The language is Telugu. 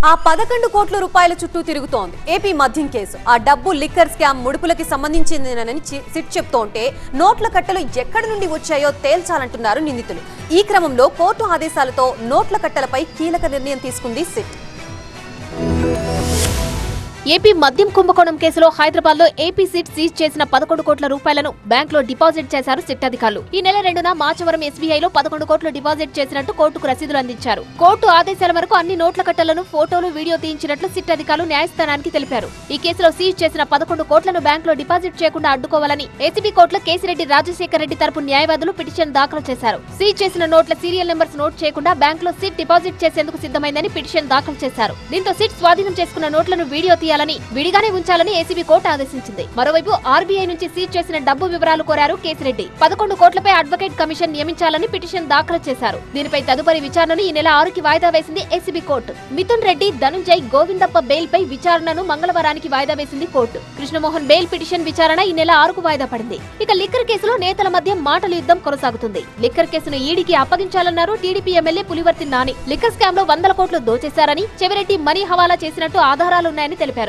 ఆ 11 కోట్ల రూపాయల చుట్టూ తిరుగుతోంది ఏపీ మద్యం కేసు. ఆ డబ్బు లిక్కర్ స్కామ్ ముడుపులకి సంబంధించిందేనని సిట్ చెప్తోంటే నోట్ల కట్టలు ఎక్కడి నుండి వచ్చాయో తేల్చాలంటున్నారు నిందితులు. ఈ క్రమంలో కోర్టు ఆదేశాలతో నోట్ల కట్టలపై కీలక నిర్ణయం తీసుకుంది సిట్. ఏపీ మద్యం కుంభకోణం కేసులో హైదరాబాద్ లో ఏపీ సిట్ సీజ్ చేసిన 11 కోట్ల రూపాయలను బ్యాంక్ లో డిపాజిట్ చేశారు సిట్ అధికారులు. ఈ నెల 2న మాచవరం ఎస్బీఐలో 11 కోట్లు డిపాజిట్ చేసినట్టు కోర్టుకు రసీదులు అందించారు. కోర్టు ఆదేశాల వరకు అన్ని నోట్ల కట్టలను ఫోటోలు, వీడియో తీయించినట్లు సిట్ అధికారులు న్యాయస్థానానికి తెలిపారు. ఈ కేసులో సీజ్ చేసిన 11 కోట్లను బ్యాంక్ లో డిపాజిట్ చేయకుండా అడ్డుకోవాలని ఏసీబీ కోర్టులో కేసిరెడ్డి రాజశేఖర్ రెడ్డి తరపు న్యాయవాదులు పిటిషన్ దాఖలు చేశారు. సీజ్ చేసిన నోట్ల సీరియల్ నెంబర్స్ నోట్ చేయకుండా బ్యాంక్ లో సిట్ డిపాజిట్ చేసేందుకు సిద్ధమైందని పిటిషన్ దాఖలు చేశారు. దీంతో సిట్ స్వాధీనం చేసుకున్న నోట్లను వీడియో విడిగానే ఉంచాలని ఏసీబీ కోర్టు ఆదేశించింది. మరోవైపు ఆర్బీఐ నుంచి సీజ్ చేసిన డబ్బు వివరాలు కోరారు కేసిరెడ్డి. 11 కోట్లపై అడ్వకేట్ కమిషన్ నియమించాలని పిటిషన్ దాఖలు చేశారు. దీనిపై తదుపరి విచారణను ఈ నెల 6కి వాయిదా వేసింది ACB court. Mithun Reddy, Dhanunjay, Govindappa bail పై విచారణను మంగళవారానికి వాయిదా వేసింది కోర్టు. కృష్ణమోహన్ బెయిల్ పిటిషన్ విచారణ ఈ నెల 6కు వాయిదా పడింది. ఇక లిక్కర్ కేసులో నేతల మధ్య మాటల యుద్ధం కొనసాగుతుంది. లిక్కర్ కేసును ఈడీకి అప్పగించాలన్నారు TDP MLA Pulivarthi Nani. Liquor scam లో 100 కోట్లు దోచేశారని, చెవిరెడ్డి మనీ హవాలా చేసినట్టు ఆధారాలున్నాయని తెలిపారు.